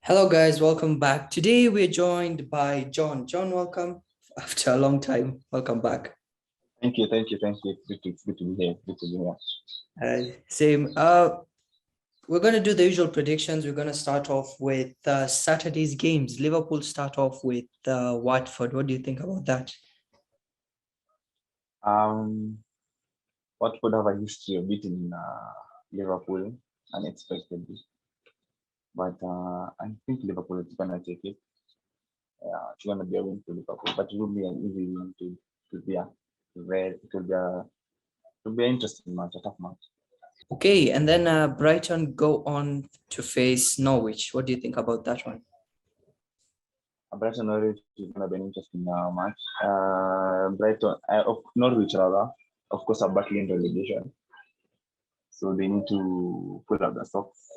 Hello, guys. Welcome back. Today we're joined by John. John, welcome. After a long time, welcome back. Thank you. It's good to be here. Good to be here. Same. We're going to do the usual predictions. We're going to start off with Saturday's games. Liverpool start off with Watford. What do you think about that? Watford have a history of beating Liverpool unexpectedly, but I think Liverpool is gonna take it. It's gonna be a win for Liverpool, but it will be an easy win to be a very it will be an interesting match, a tough match. Okay, and then Brighton go on to face Norwich. What do you think about that one? Brighton Norwich is gonna be an interesting match. Brighton of Norwich rather, of course, are battling relegation, so they need to put up the socks.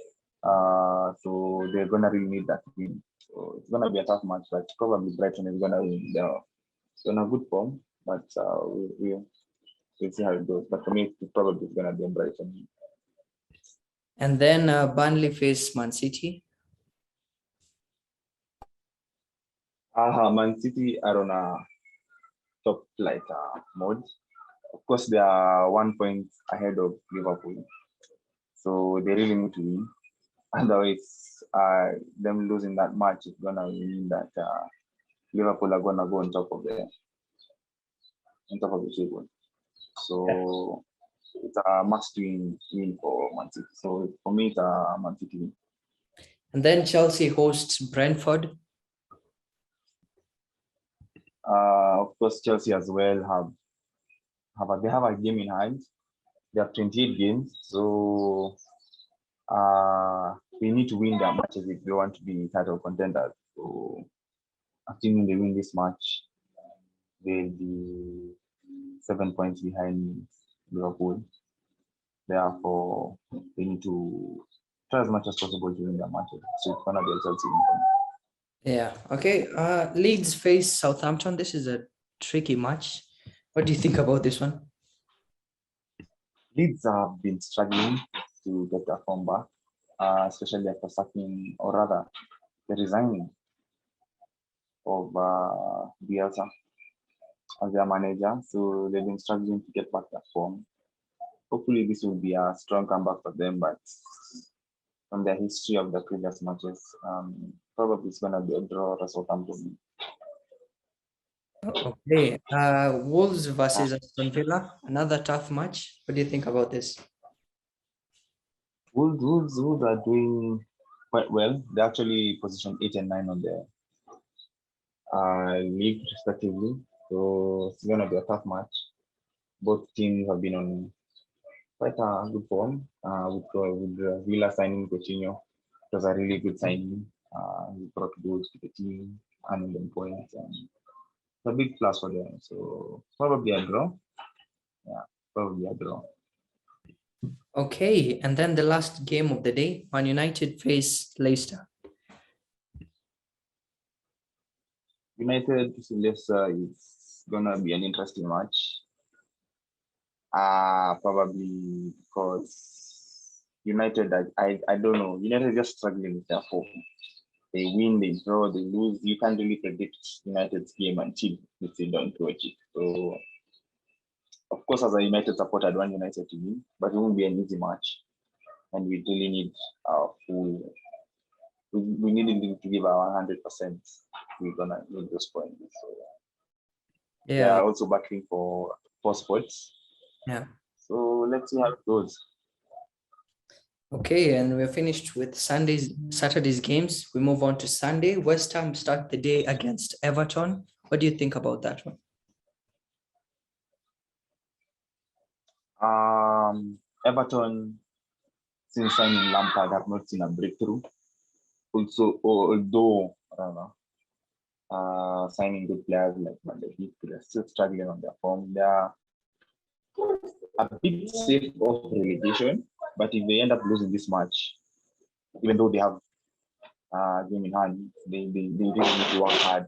So they're gonna really need that win. So it's gonna be a tough match, but probably Brighton is gonna win. They're on a good form, but we'll see how it goes. But for me, it's probably gonna be a Brighton. And then Burnley face Man City. Man City are on a top flight mode. Of course, they are 1 point ahead of Liverpool, so they really need to win. Otherwise, them losing that match is gonna mean that Liverpool are gonna go on top of the table. So it's a must-win win for Man City. So for me, it's a Man City win. And then Chelsea hosts Brentford. Of course, Chelsea as well they have a game in hand. They have 28 games, so they need to win their matches if they want to be title contenders. So assuming they win this match, they'll be 7 points behind Liverpool. Therefore, they need to try as much as possible to win their matches. So it's gonna be a Chelsea win. Yeah. Okay. Leeds face Southampton. This is a tricky match. What do you think about this one? Leeds have been struggling to get their form back, especially after sacking, or rather, the resigning of Bielsa as their manager. So they've been struggling to get back their form. Hopefully, this will be a strong comeback for them, but from the history of the previous matches, probably it's going to be a draw or Southampton. Okay. Wolves versus Aston Villa, another tough match. What do you think about this? Wolves are doing quite well. They're actually positioned 8 and 9 on the league, respectively. So it's going to be a tough match. Both teams have been on quite a good form. With Villa signing Coutinho, it was a really good signing. He brought goals to the team, earning them points, and it's a big plus for them. So probably a draw. Yeah, probably a draw. Okay, and then the last game of the day, Man United face Leicester. United Leicester is gonna be an interesting match. Probably because United, I don't know. United is just struggling with their form. They win, they draw, they lose. You can't really predict United's game until you don't watch it. So, of course, as a United supporter, I'd want United to win, but it won't be an easy match. And we really need our full. We need to give our 100%. We're gonna need those points. So, Yeah. they are also battling for 4 spots. Yeah. So let's see how it goes. Okay, and we're finished with Saturday's games. We move on to Sunday. West Ham start the day against Everton. What do you think about that one? Everton, since signing Lampard, have not seen a breakthrough. Also, although signing good players like Van der Beek, they're still struggling on their form. They are a bit safe of relegation, but if they end up losing this match, even though they have game in hand, they really need to work hard,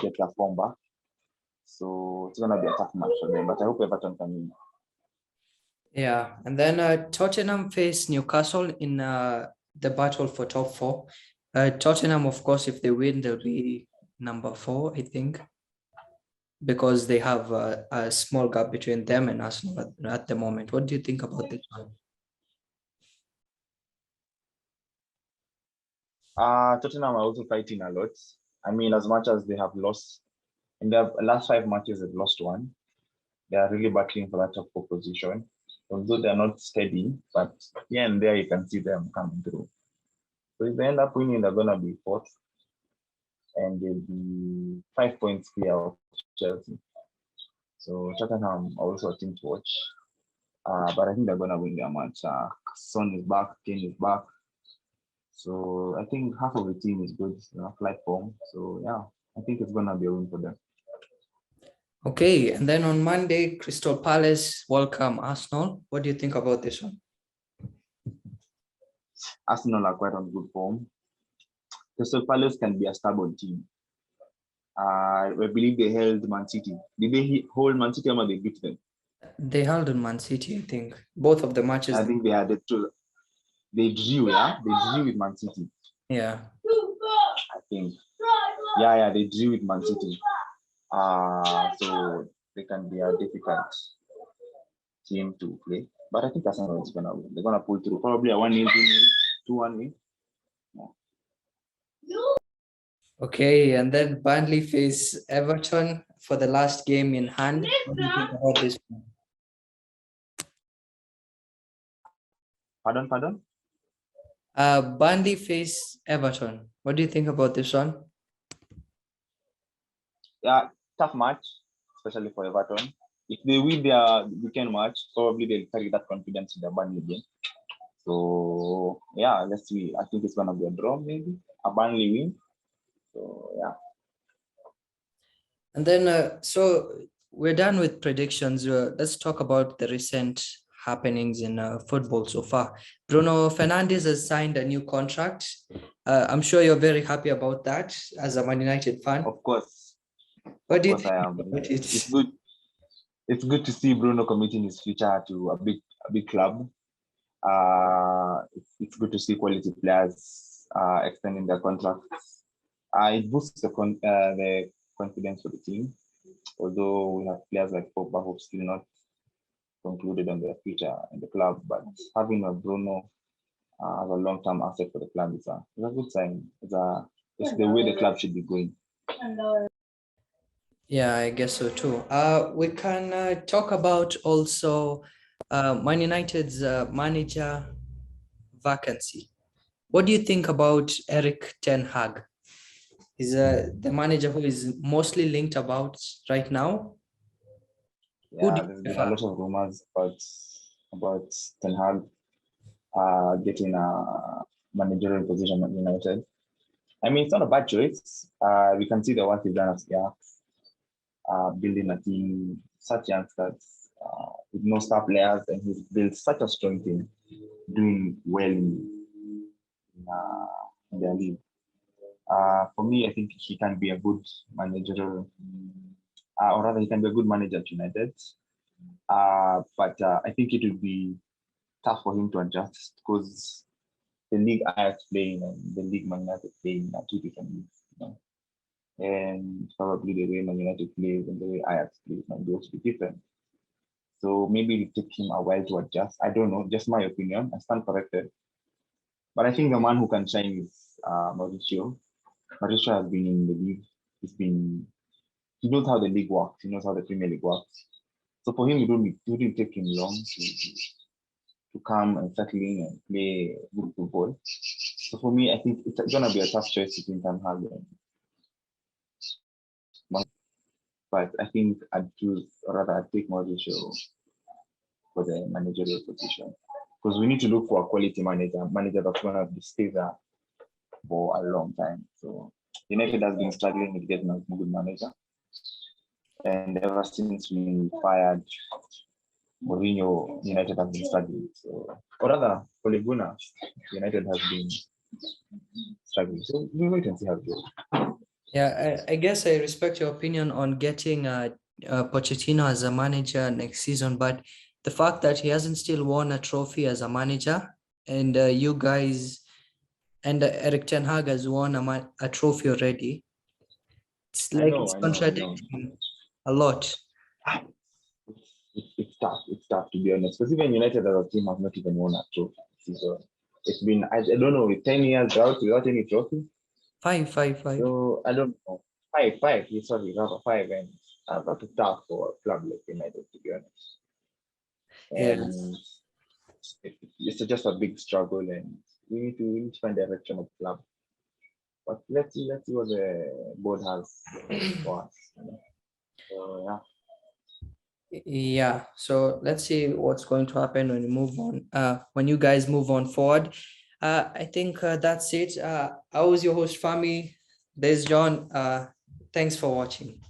get their form back. So it's gonna be a tough match for them, but I hope Everton can win. Yeah, and then Tottenham face Newcastle in the battle for top 4. Tottenham, of course, if they win, they'll be number 4, I think, because they have a small gap between them and Arsenal at the moment. What do you think about this one? Tottenham are also fighting a lot. I mean, as much as they have lost in their last 5 matches, they've lost one. They are really battling for that top 4 position. Although they're not steady, but here and there you can see them coming through. So if they end up winning, they're gonna be 4th, and they'll be 5 points clear of Chelsea. So Tottenham are also a team to watch. But I think they're gonna win their match. Son is back, Kane is back. So I think half of the team is good, flight form. So yeah, I think it's gonna be a win for them. Okay, and then on Monday, Crystal Palace welcome Arsenal. What do you think about this one? Arsenal are quite on good form. Crystal Palace can be a stubborn team. I believe they held Man City. Did they hold Man City or they beat them? They held on Man City, I think. Both of the matches. I think they had it too. They drew, yeah? They drew with Man City. Yeah. I think. Yeah, they drew with Man City. So they can be a difficult team to play. But I think Arsenal is gonna win. They're gonna pull through. Probably a 1-0 win, 2-1 win. Yeah. Okay, and then Burnley face Everton for the last game in hand. What do you think about this one? Pardon? Burnley face Everton. What do you think about this one? Yeah, tough match, especially for Everton. If they win their weekend match, probably they'll carry that confidence in the Burnley game. So yeah, let's see. I think it's gonna be a draw, maybe a Burnley win. So yeah. And then, so we're done with predictions. Let's talk about the recent happenings in football so far. Bruno Fernandes has signed a new contract. I'm sure you're very happy about that as a Man United fan. Of course. What do you think I am. about it? It's good. It's good to see Bruno committing his future to a big club. It's good to see quality players extending their contracts. It boosts the confidence for the team. Although we have players like Pogba who still not concluded on their future in the club, but having a Bruno as a long-term asset for the club is a good sign. It's the way the club should be going. Yeah, I guess so too. We can talk about also Man United's manager vacancy. What do you think about Erik Ten Hag? He's the manager who is mostly linked about right now. Yeah, there's been a lot of rumors about Ten Hag getting a managerial position at United. I mean, it's not a bad choice. We can see the work he's done at building a team, such youngsters with no star players, and he's built such a strong team, doing well in their league. For me, I think he can be a good manager, or rather, he can be a good manager at United. But I think it would be tough for him to adjust because the league Ajax playing and the league Man United playing are two different leagues. And probably the way Man United plays and the way Ajax plays might be also different. So maybe it will take him a while to adjust. I don't know, just my opinion. I stand corrected. But I think the man who can shine is Mauricio. Mauricio has been in the league. He knows how the league works. He knows how the Premier League works. So for him, it wouldn't take him long to come and settle in and play good football. So for me, I think it's gonna be a tough choice between Ten Hag and, but I think I'd take Mauricio for the managerial position because we need to look for a quality manager that's gonna stay there for a long time. So United has been struggling with getting a good manager, and ever since we fired Mourinho, United has been struggling. So, or rather, Ole Gunnar, United has been struggling. So we wait and see how it goes. Yeah, I guess I respect your opinion on getting Pochettino as a manager next season, but the fact that he hasn't still won a trophy as a manager, and you guys And Erik Ten Hag has won a trophy already. It's I like know, it's I know, I know. contradicting a lot. It's tough. It's tough to be honest. Because even United as a team have not even won a trophy this season. It's been I don't know, with 10 years out without any trophy. Five, five, five. So I don't know. Five. Sorry, rather five, and that's tough for a club like United to be honest. Yes. And it's just a big struggle, and we need to find the direction of the club. But let's see what the board has for us. So yeah. Yeah, so let's see what's going to happen when we move on. When you guys move on forward. I think that's it. I was your host, Fahmy. There's John. Thanks for watching.